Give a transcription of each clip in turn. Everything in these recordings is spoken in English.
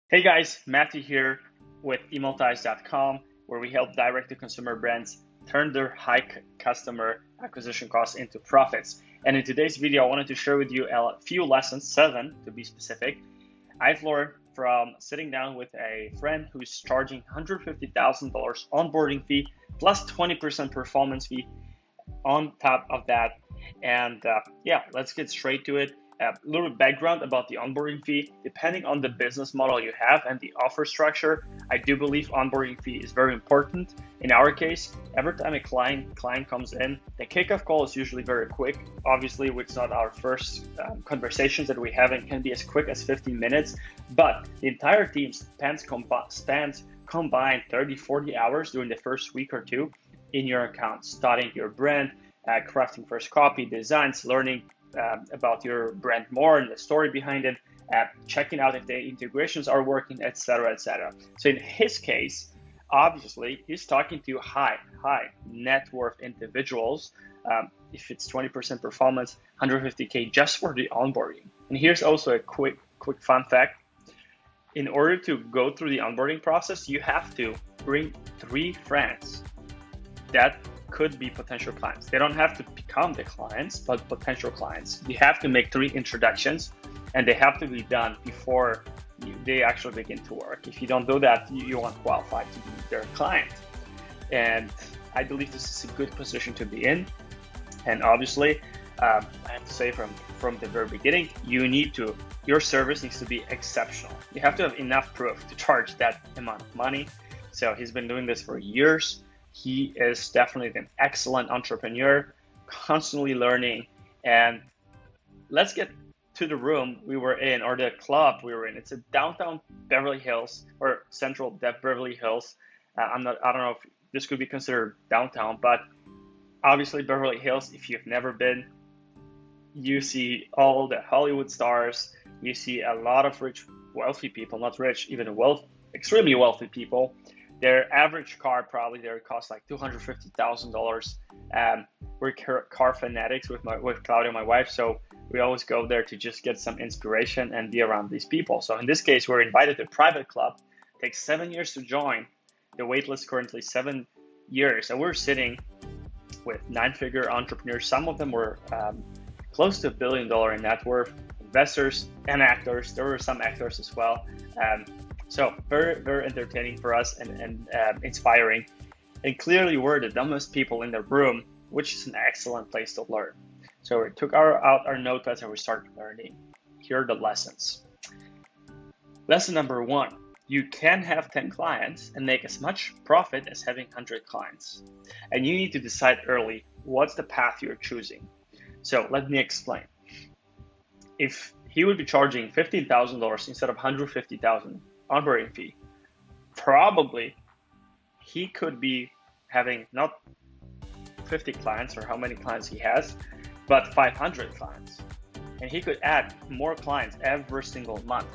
Hey guys, Matthew here with emailties.com, where we help direct-to-consumer brands turn their high customer acquisition costs into profits. And in today's video, I wanted to share with you a few lessons, 7 to be specific, I've learned from sitting down with a friend who's charging $150,000 onboarding fee plus 20% performance fee on top of that. And yeah, let's get straight to it. A little background about the onboarding fee. Depending on the business model you have and the offer structure, I do believe onboarding fee is very important. In our case, every time a client comes in, the kickoff call is usually very quick. Obviously, it's not our first conversations that we have, and can be as quick as 15 minutes. But the entire team spans combined 30-40 hours during the first week or two in your account, studying your brand, crafting first copy, designs, learning about your brand more and the story behind it, checking out if the integrations are working, etc., etc. So in his case, obviously, he's talking to high net worth individuals. If it's 20% performance, 150K just for the onboarding. And here's also a quick fun fact. In order to go through the onboarding process, you have to bring 3 friends that could be potential clients. They don't have to become the clients, but potential clients. You have to make 3 introductions, and they have to be done before they actually begin to work. If you don't do that, you won't qualify to be their client. And I believe this is a good position to be in. And obviously, I have to say from the very beginning, your service needs to be exceptional. You have to have enough proof to charge that amount of money. So he's been doing this for years. He is definitely an excellent entrepreneur, constantly learning. And let's get to the room we were in, or the club we were in. It's a downtown Beverly Hills, or central Beverly Hills. I don't know if this could be considered downtown, but obviously Beverly Hills, if you've never been, you see all the Hollywood stars. You see a lot of rich, wealthy people, not rich, even extremely wealthy people. Their average car probably there costs like $250,000. We're car fanatics with Claudia, my wife, so we always go there to just get some inspiration and be around these people. So in this case, we're invited to a private club. It takes 7 years to join. The wait list currently 7 years, and we're sitting with 9-figure entrepreneurs. Some of them were close to $1 billion in net worth, investors and actors. There were some actors as well. So very, very entertaining for us and inspiring. And clearly we're the dumbest people in the room, which is an excellent place to learn. So we took out our notepads and we started learning. Here are the lessons. Lesson number 1, you can have 10 clients and make as much profit as having 100 clients. And you need to decide early what's the path you're choosing. So let me explain. If he would be charging $15,000 instead of $150,000 onboarding fee, probably he could be having not 50 clients or how many clients he has, but 500 clients. And he could add more clients every single month.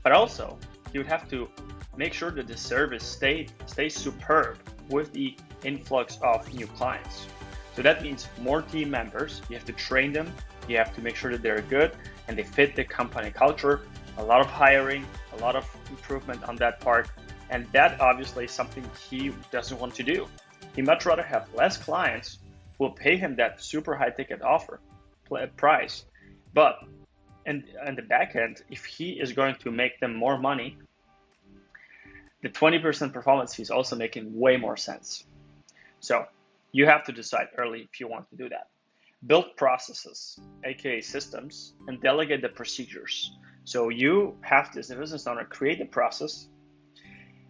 But also, he would have to make sure that the service stays superb with the influx of new clients. So that means more team members. You have to train them. You have to make sure that they're good and they fit the company culture. A lot of hiring, a lot of improvement on that part. And that obviously is something he doesn't want to do. He'd much rather have less clients who will pay him that super high ticket offer price. But in the back end, if he is going to make them more money, the 20% performance fee is also making way more sense. So you have to decide early if you want to do that. Build processes, aka systems, and delegate the procedures. So you have to, as a business owner, create a process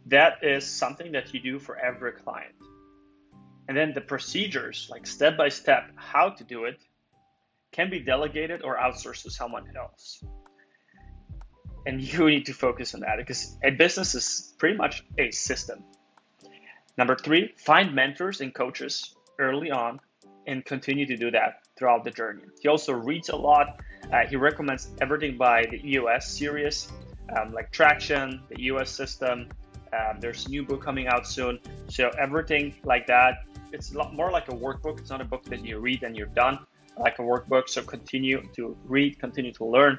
that is something that you do for every client. And then the procedures, like step by step, how to do it, can be delegated or outsourced to someone else. And you need to focus on that because a business is pretty much a system. Number 3, find mentors and coaches early on and continue to do that throughout the journey. He also reads a lot. He recommends everything by the EOS series, like Traction, the EOS system. There's a new book coming out soon. So everything like that, it's a lot more like a workbook. It's not a book that you read and you're done, like a workbook. So continue to read, continue to learn,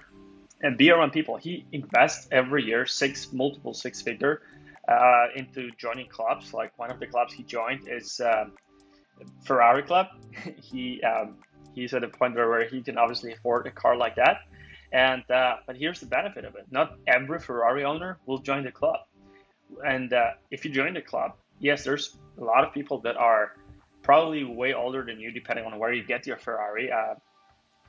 and be around people. He invests every year multiple six figure into joining clubs. Like one of the clubs he joined is Ferrari Club. He's at a point where he can obviously afford a car like that. And but here's the benefit of it: not every Ferrari owner will join the club. And if you join the club, yes, there's a lot of people that are probably way older than you, depending on where you get your Ferrari.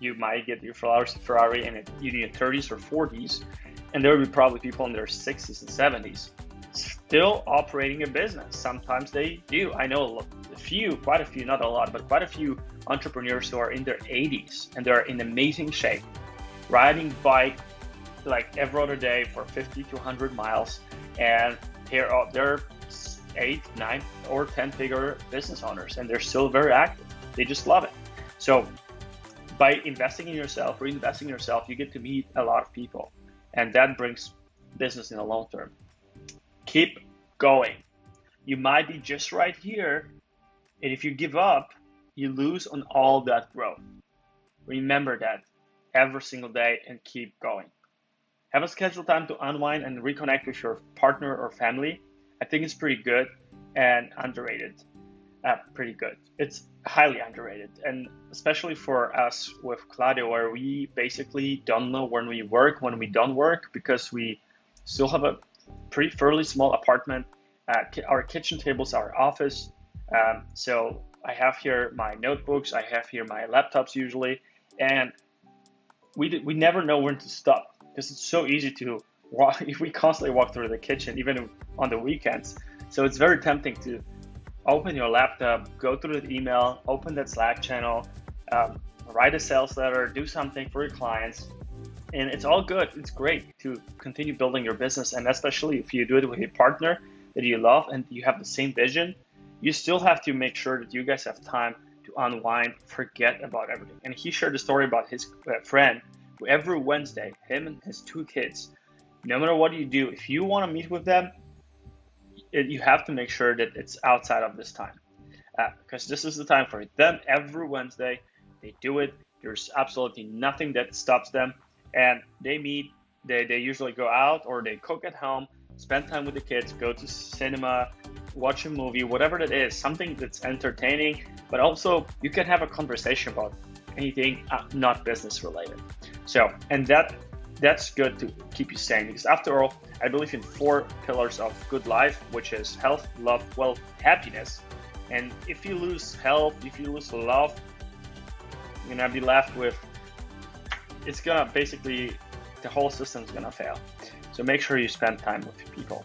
You might get your Ferrari in your 30s or 40s, and there will be probably people in their 60s and 70s still operating a business. Sometimes they do. I know quite a few, not a lot, but quite a few entrepreneurs who are in their 80s and they're in amazing shape, riding bike like every other day for 50 to 100 miles, and they're 8, 9, or 10-figure business owners, and they're still very active. They just love it. So by investing in yourself, reinvesting in yourself, you get to meet a lot of people, and that brings business in the long term. Keep going. You might be just right here, and if you give up, you lose on all that growth. Remember that every single day and keep going. Have a scheduled time to unwind and reconnect with your partner or family. I think it's pretty good and underrated. Pretty good. It's highly underrated, and especially for us with Claudio, where we basically don't know when we work, when we don't work, because we still have a fairly small apartment. Our kitchen table's our office. So I have here my notebooks, I have here my laptops usually, and we never know when to stop, because it's so easy to walk. If we constantly walk through the kitchen, even on the weekends. So it's very tempting to open your laptop, go through the email, open that Slack channel, write a sales letter, do something for your clients. And it's all good. It's great to continue building your business. And especially if you do it with a partner that you love and you have the same vision, you still have to make sure that you guys have time to unwind, forget about everything. And he shared a story about his friend who every Wednesday, him and his 2 kids, no matter what you do, if you want to meet with them, you have to make sure that it's outside of this time, because this is the time for them. Every Wednesday they do it. There's absolutely nothing that stops them, and they meet. They usually go out or they cook at home, spend time with the kids, go to cinema, watch a movie, whatever that is, something that's entertaining, but also you can have a conversation about anything not business related. So, and that's good to keep you sane, because after all, I believe in 4 pillars of good life, which is health, love, wealth, happiness. And if you lose health, if you lose love, you're gonna be left with, it's gonna basically, the whole system's gonna fail. So make sure you spend time with people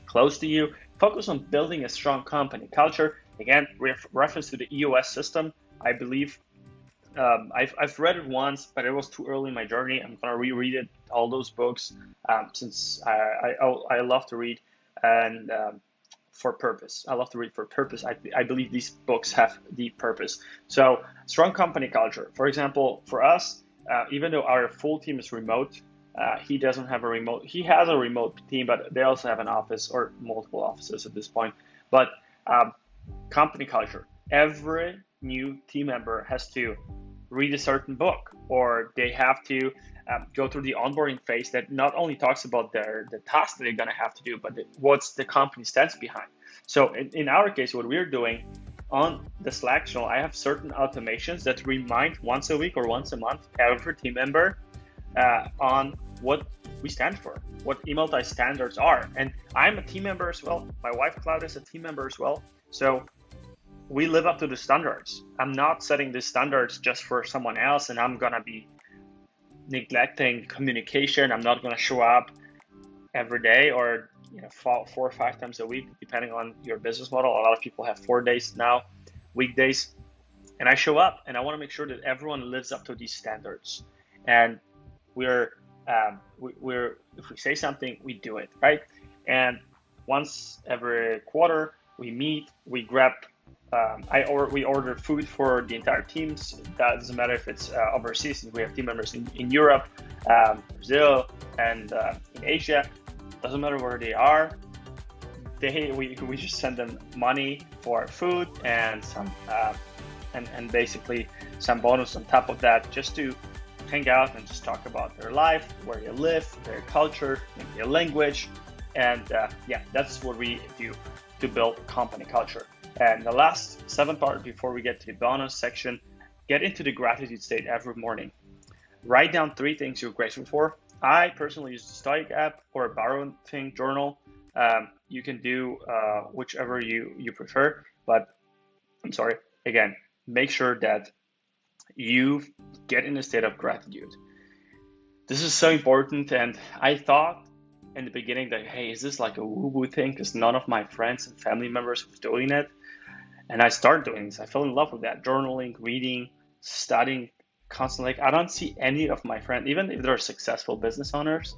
close to you. Focus on building a strong company culture. Again, reference to the EOS system. I believe I've read it once, but it was too early in my journey. I'm gonna reread it, all those books, since I love to read, and for purpose. I love to read for purpose. I believe these books have deep purpose. So strong company culture. For example, for us, even though our full team is remote, he doesn't have a remote. He has a remote team, but they also have an office or multiple offices at this point. But company culture. Every new team member has to read a certain book, or they have to go through the onboarding phase that not only talks about the tasks that they're going to have to do, but what's the company stands behind. So in our case, what we're doing on the Slack channel, I have certain automations that remind once a week or once a month every team member on what we stand for, what Emailtai standards are. And I'm a team member as well. My wife Claudia is a team member as well. So we live up to the standards. I'm not setting the standards just for someone else, and I'm gonna be neglecting communication. I'm not gonna show up every day, or 4 or 5 times a week, depending on your business model. A lot of people have 4 days now, weekdays, and I show up, and I want to make sure that everyone lives up to these standards. And we're if we say something, we do it, right? And once every quarter, we meet, we grab. We order food for the entire teams. That doesn't matter if it's overseas. We have team members in Europe, Brazil, and in Asia. Doesn't matter where they are. We just send them money for food and some and basically some bonus on top of that, just to hang out and just talk about their life, where they live, their culture, maybe their language. And yeah, that's what we do to build company culture. And the last 7th part before we get to the bonus section, get into the gratitude state every morning. Write down 3 things you're grateful for. I personally use the Stoic app or a Borrow Thing journal. You can do whichever you prefer, but I'm sorry, again, make sure that you get in a state of gratitude. This is so important, and I thought in the beginning that, hey, is this like a woo-woo thing? Because none of my friends and family members was doing it. And I started doing this. I fell in love with that. Journaling, reading, studying constantly. I don't see any of my friends, even if they're successful business owners,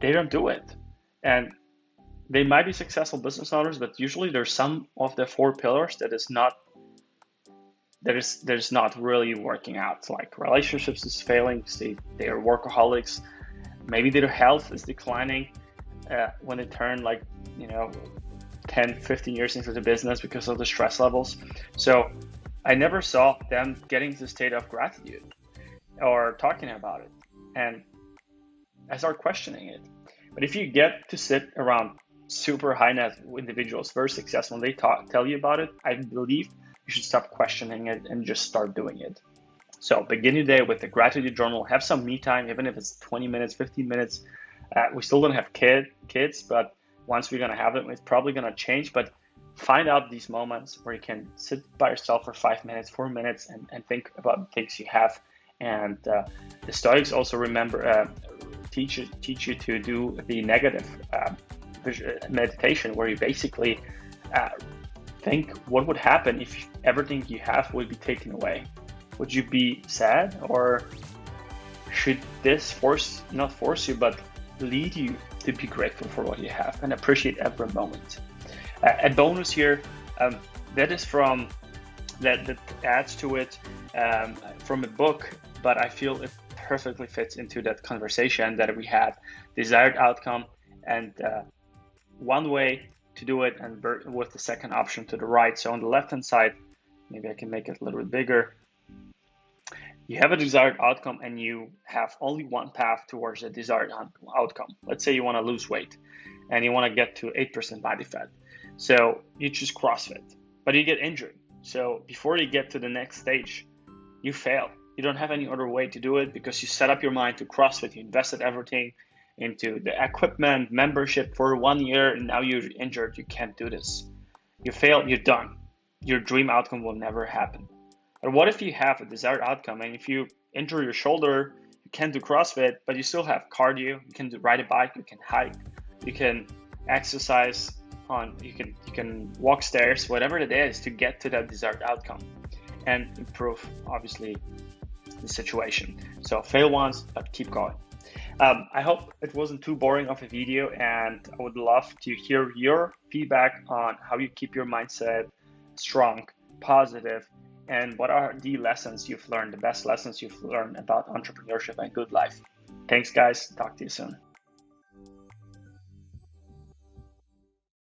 they don't do it. And they might be successful business owners, but usually there's some of the 4 pillars that is not really working out. Like relationships is failing, they are workaholics, maybe their health is declining when they turn 10, 15 years into the business because of the stress levels. So I never saw them getting to the state of gratitude or talking about it. And I started questioning it. But if you get to sit around super high net individuals, very successful, and they tell you about it, I believe you should stop questioning it and just start doing it. So begin your day with the gratitude journal. Have some me time, even if it's 20 minutes, 15 minutes. We still don't have kids, but once we're going to have them, it's probably going to change. But find out these moments where you can sit by yourself for 5 minutes, 4 minutes, and think about the things you have. And the Stoics also teach you to do the negative meditation, where you basically think what would happen if everything you have would be taken away. Would you be sad, or should this not force you, but lead you to be grateful for what you have and appreciate every moment? A bonus here that adds to it from a book, but I feel it perfectly fits into that conversation that we had: desired outcome, and one way to do it, and with the second option to the right. So on the left hand side, maybe I can make it a little bit bigger. You have a desired outcome and you have only one path towards a desired outcome. Let's say you want to lose weight and you want to get to 8% body fat. So you choose CrossFit, but you get injured. So before you get to the next stage, you fail. You don't have any other way to do it because you set up your mind to CrossFit. You invested everything into the equipment, membership for 1 year, and now you're injured. You can't do this. You failed, you're done. Your dream outcome will never happen. But what if you have a desired outcome, and if you injure your shoulder, you can't do CrossFit, but you still have cardio, you can ride a bike, you can hike, you can exercise you can walk stairs, whatever it is, to get to that desired outcome and improve, obviously, the situation. So fail once, but keep going. I hope it wasn't too boring of a video, and I would love to hear your feedback on how you keep your mindset strong, positive, and what are the lessons you've learned, the best lessons you've learned about entrepreneurship and good life. Thanks, guys. Talk to you soon.